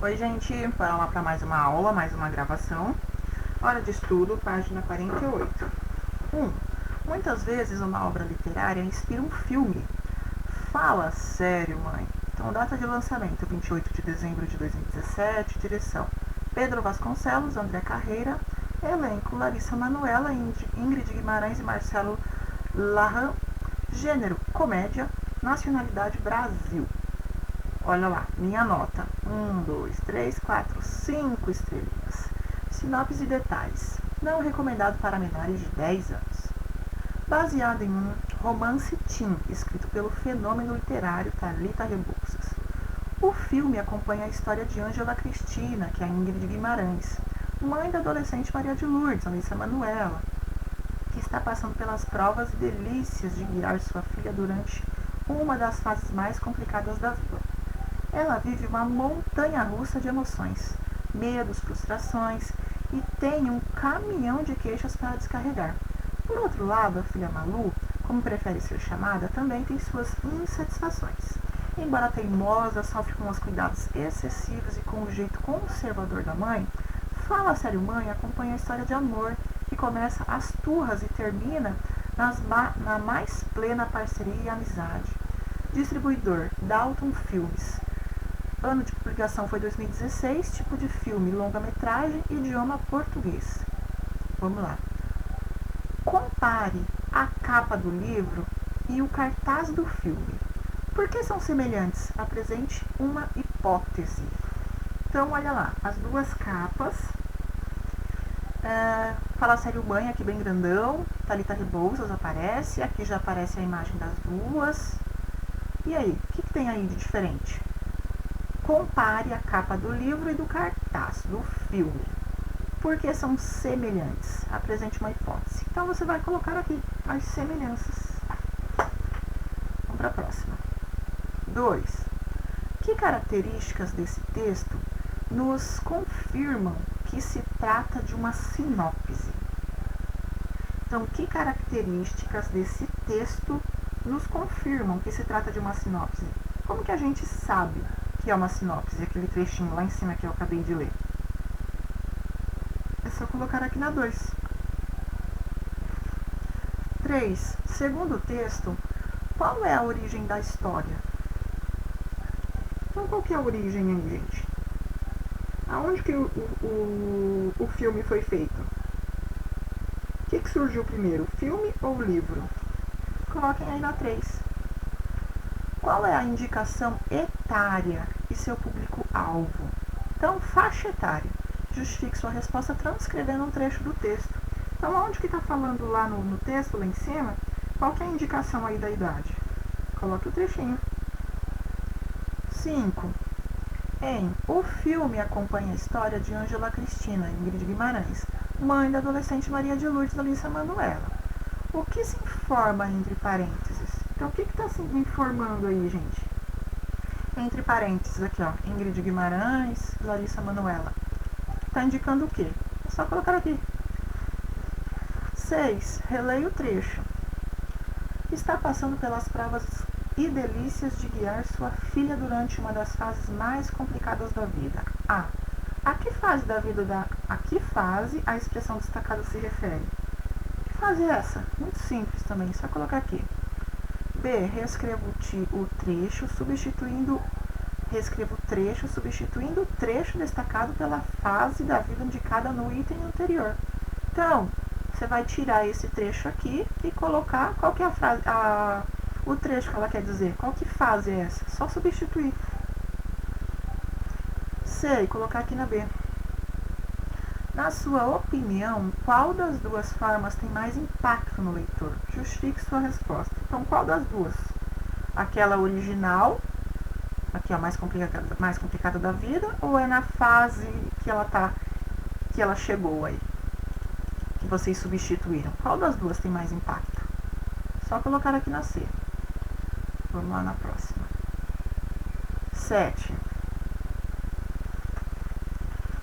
Oi, gente, bora lá para mais uma aula, mais uma gravação. Hora de estudo, página 48. 1. Muitas vezes uma obra literária inspira um filme. Fala sério, mãe. Então, data de lançamento, 28 de dezembro de 2017, direção Pedro Vasconcelos, André Carreira, elenco Larissa Manoela, Ingrid Guimarães e Marcelo Larran, gênero comédia, nacionalidade Brasil. Olha lá, minha nota. 1, 2, 3, 4, 5 estrelinhas. Sinopse e detalhes. Não recomendado para menores de 10 anos. Baseado em um romance teen, escrito pelo fenômeno literário Thalita Rebouças. O filme acompanha a história de Ângela Cristina, que é a Ingrid Guimarães, mãe da adolescente Maria de Lourdes, Larissa Manoela, que está passando pelas provas e delícias de guiar sua filha durante uma das fases mais complicadas da vida. Ela vive uma montanha-russa de emoções, medos, frustrações e tem um caminhão de queixas para descarregar. Por outro lado, a filha Malu, como prefere ser chamada, também tem suas insatisfações. Embora teimosa, sofre com os cuidados excessivos e com o jeito conservador da mãe, Fala Sério Mãe acompanha a história de amor que começa às turras e termina na mais plena parceria e amizade. Distribuidor Dalton Filmes. Ano de publicação foi 2016, tipo de filme, longa-metragem, idioma português. Vamos lá. Compare a capa do livro e o cartaz do filme. Por que são semelhantes? Apresente uma hipótese. Então, olha lá, as duas capas. Fala Sério Mãe, aqui bem grandão. Thalita Rebouças aparece. Aqui já aparece a imagem das duas. E aí, o que tem aí de diferente? Compare a capa do livro e do cartaz do filme. Por que são semelhantes? Apresente uma hipótese. Então, você vai colocar aqui as semelhanças. Vamos para a próxima. 2. Que características desse texto nos confirmam que se trata de uma sinopse? Então, que características desse texto nos confirmam que se trata de uma sinopse? Como que a gente sabe que é uma sinopse? Aquele trechinho lá em cima que eu acabei de ler. É só colocar aqui na 2. 3. Segundo o texto, qual é a origem da história? Então, qual que é a origem aí, gente? Aonde que o filme foi feito? O que surgiu primeiro, o filme ou o livro? Coloquem aí na 3. Qual é a indicação etária e seu público-alvo? Então, faixa etária. Justifique sua resposta transcrevendo um trecho do texto. Então, onde que está falando lá no texto, lá em cima, qual que é a indicação aí da idade? Coloque o trechinho. 5. O filme acompanha a história de Ângela Cristina, Ingrid Guimarães, mãe da adolescente Maria de Lourdes, Larissa Manoela. O que se informa entre parênteses? Então, o que está se informando aí, gente? Entre parênteses aqui, ó, Ingrid Guimarães, Larissa Manoela. Está indicando o quê? É só colocar aqui. 6. Releia o trecho. Está passando pelas provas e delícias de guiar sua filha durante uma das fases mais complicadas da vida. A que fase da vida a que fase a expressão destacada se refere? Que fase é essa? Muito simples também, só colocar aqui. B. Reescreva o trecho substituindo o trecho destacado pela fase da vida indicada no item anterior. Então, você vai tirar esse trecho aqui e colocar qual que é a frase, o trecho que ela quer dizer. Qual que fase é essa? Só substituir. C. Colocar aqui na B. Na sua opinião, qual das duas formas tem mais impacto no leitor? Justifique sua resposta. Então, qual das duas? Aquela original, aqui é a mais complicada da vida, ou é na fase que ela chegou aí? Que vocês substituíram. Qual das duas tem mais impacto? Só colocar aqui na C. Vamos lá na próxima. 7.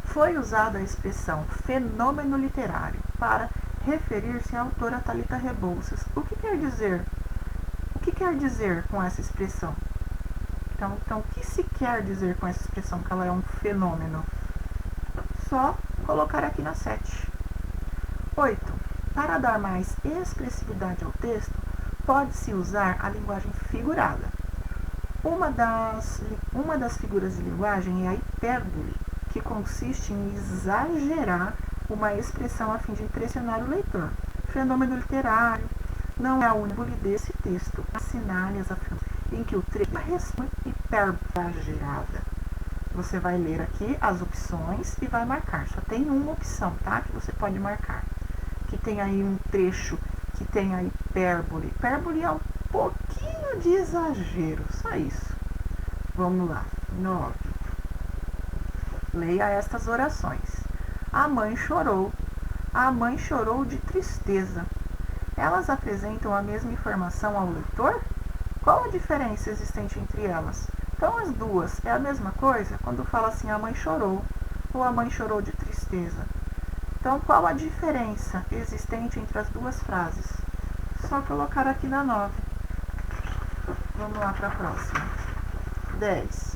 Foi usada a expressão fenômeno literário para referir-se à autora Thalita Rebouças. O que quer dizer com essa expressão? Então, o que se quer dizer com essa expressão que ela é um fenômeno? Só colocar aqui na 7. 8. Para dar mais expressividade ao texto, pode-se usar a linguagem figurada. Uma das figuras de linguagem é a hipérbole, que consiste em exagerar uma expressão a fim de impressionar o leitor. Fenômeno literário não é a única desse texto. Assinale as afirmações em que o trecho responde hipérbole exagerada. Você vai ler aqui as opções e vai marcar. Só tem uma opção, tá? Que você pode marcar. Que tem aí um trecho que tem a hipérbole. Hipérbole é um pouquinho de exagero, só isso. Vamos lá. 9. Leia estas orações. A mãe chorou. A mãe chorou de tristeza. Elas apresentam a mesma informação ao leitor? Qual a diferença existente entre elas? Então, as duas é a mesma coisa quando fala assim, a mãe chorou, ou a mãe chorou de tristeza. Então, qual a diferença existente entre as duas frases? Só colocar aqui na 9. Vamos lá para a próxima. 10.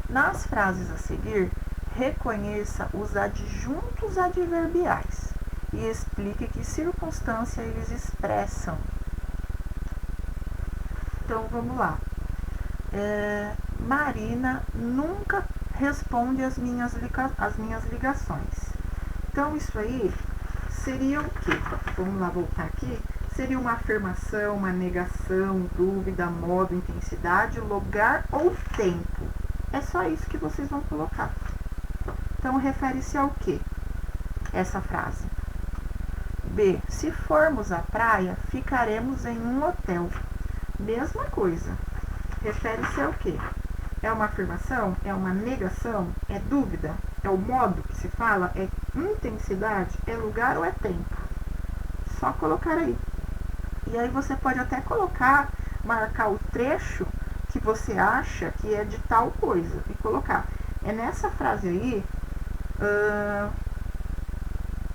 Nas frases a seguir, reconheça os adjuntos adverbiais e explique que circunstância eles expressam. Então, vamos lá. Marina nunca responde às minhas ligações. Então, isso aí seria o quê? Vamos lá voltar aqui. Seria uma afirmação, uma negação, dúvida, modo, intensidade, lugar ou tempo. É só isso que vocês vão colocar. Então, refere-se ao quê? Essa frase. B. Se formos à praia, ficaremos em um hotel. Mesma coisa. Refere-se ao quê? É uma afirmação? É uma negação? É dúvida? É o modo que se fala? É intensidade? É lugar ou é tempo? Só colocar aí. E aí você pode até colocar, marcar o trecho que você acha que é de tal coisa e colocar. É nessa frase aí,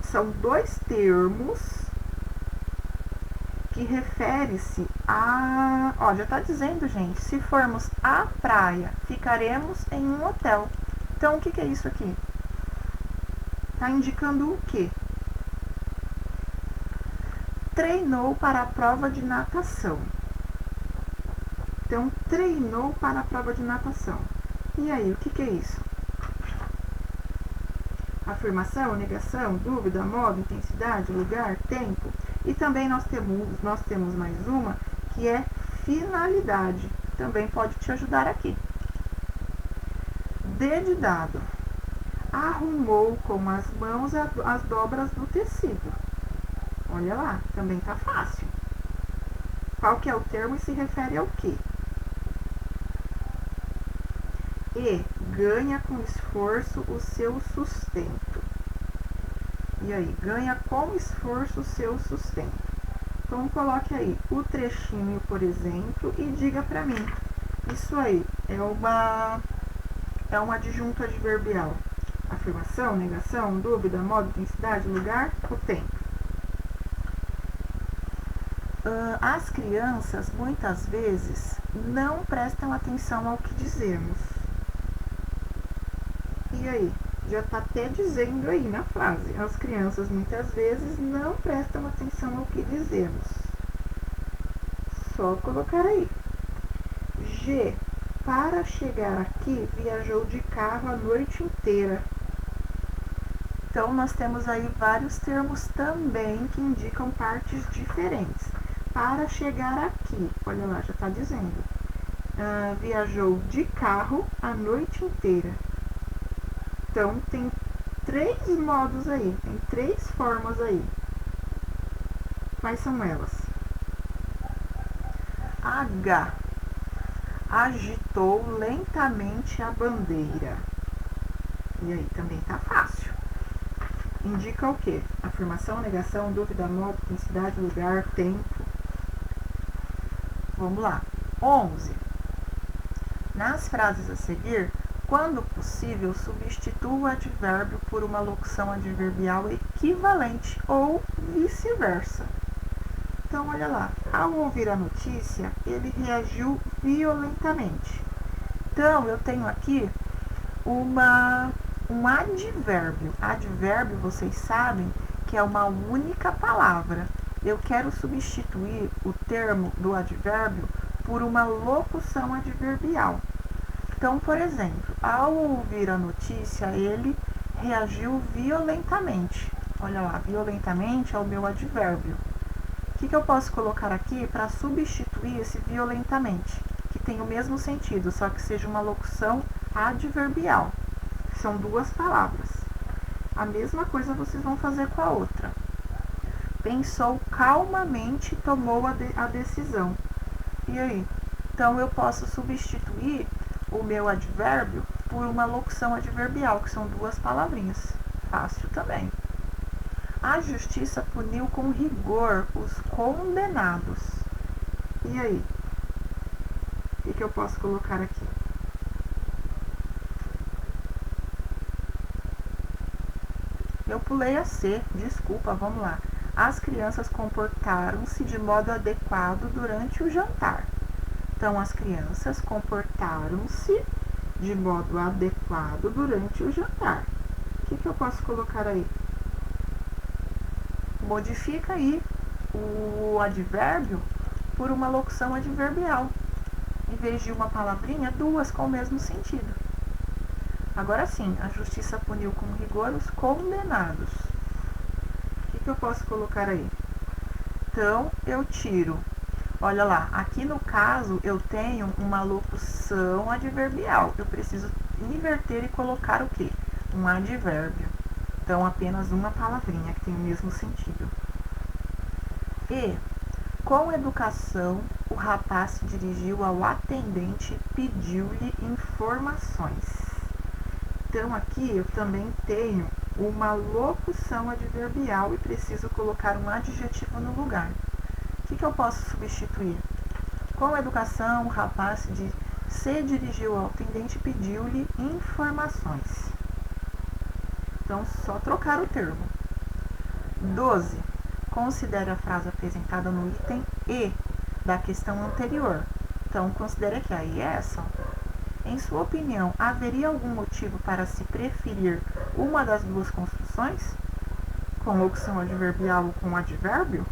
são dois termos que refere-se a... Ó, já está dizendo, gente, se formos à praia, ficaremos em um hotel. Então, o que é isso aqui? Está indicando o quê? Treinou para a prova de natação. Então, treinou para a prova de natação. E aí, o que é isso? Afirmação, negação, dúvida, modo, intensidade, lugar, tempo. E também nós temos mais uma, que é finalidade. Também pode te ajudar aqui. D de dado. Arrumou com as mãos as dobras do tecido. Olha lá, também tá fácil. Qual que é o termo e se refere ao quê? E. Ganha com esforço o seu sustento. E aí, ganha com esforço o seu sustento. Então, coloque aí o trechinho, por exemplo, e diga para mim. Isso aí é um adjunto adverbial. Afirmação, negação, dúvida, modo, intensidade, lugar, o tempo. As crianças, muitas vezes, não prestam atenção ao que dizemos. E aí? Já está até dizendo aí na frase. As crianças muitas vezes não prestam atenção ao que dizemos. Só colocar aí. G. Para chegar aqui, viajou de carro a noite inteira. Então, nós temos aí vários termos também que indicam partes diferentes. Para chegar aqui, olha lá, já está dizendo. Viajou de carro a noite inteira. Então, tem 3 modos aí, tem 3 formas aí. Quais são elas? H. Agitou lentamente a bandeira. E aí, também tá fácil. Indica o quê? Afirmação, negação, dúvida, modo, intensidade, lugar, tempo. Vamos lá. 11. Nas frases a seguir, quando possível, substitua o advérbio por uma locução adverbial equivalente ou vice-versa. Então, olha lá. Ao ouvir a notícia, ele reagiu violentamente. Então, eu tenho aqui um advérbio. Advérbio, vocês sabem que é uma única palavra. Eu quero substituir o termo do advérbio por uma locução adverbial. Então, por exemplo, ao ouvir a notícia, ele reagiu violentamente. Olha lá, violentamente é o meu advérbio. O que eu posso colocar aqui para substituir esse violentamente? Que tem o mesmo sentido, só que seja uma locução adverbial. São duas palavras. A mesma coisa vocês vão fazer com a outra. Pensou calmamente e tomou a decisão. E aí? Então, eu posso substituir o meu advérbio por uma locução adverbial, que são duas palavrinhas. Fácil também. A justiça puniu com rigor os condenados. E aí? O que eu posso colocar aqui? Eu pulei a C, desculpa, vamos lá. As crianças comportaram-se de modo adequado durante o jantar. Então, as crianças comportaram-se de modo adequado durante o jantar. O que eu posso colocar aí? Modifica aí o advérbio por uma locução adverbial. Em vez de uma palavrinha, duas com o mesmo sentido. Agora sim, a justiça puniu com rigor os condenados. O que eu posso colocar aí? Então, eu tiro. Olha lá, aqui no caso eu tenho uma locução adverbial. Eu preciso inverter e colocar o quê? Um advérbio. Então, apenas uma palavrinha que tem o mesmo sentido. E, com educação, o rapaz se dirigiu ao atendente e pediu-lhe informações. Então, aqui eu também tenho uma locução adverbial e preciso colocar um adjetivo no lugar. O que eu posso substituir? Com educação, o rapaz se dirigiu ao atendente e pediu-lhe informações. Então, só trocar o termo. 12. Considere a frase apresentada no item E da questão anterior. Então, considere aqui a E essa. Em sua opinião, haveria algum motivo para se preferir uma das duas construções? Com locução adverbial ou com advérbio?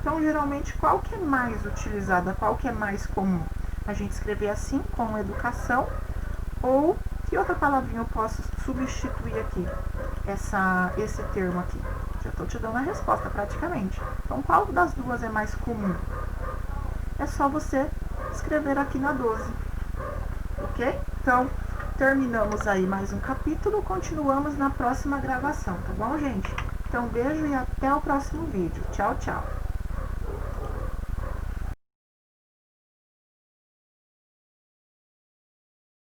Então, geralmente, qual que é mais utilizada, qual que é mais comum? A gente escrever assim, com educação, ou que outra palavrinha eu posso substituir aqui? Esse termo aqui. Já estou te dando a resposta praticamente. Então, qual das duas é mais comum? É só você escrever aqui na 12. Ok? Então, terminamos aí mais um capítulo, continuamos na próxima gravação, tá bom, gente? Então, beijo e até o próximo vídeo. Tchau, tchau!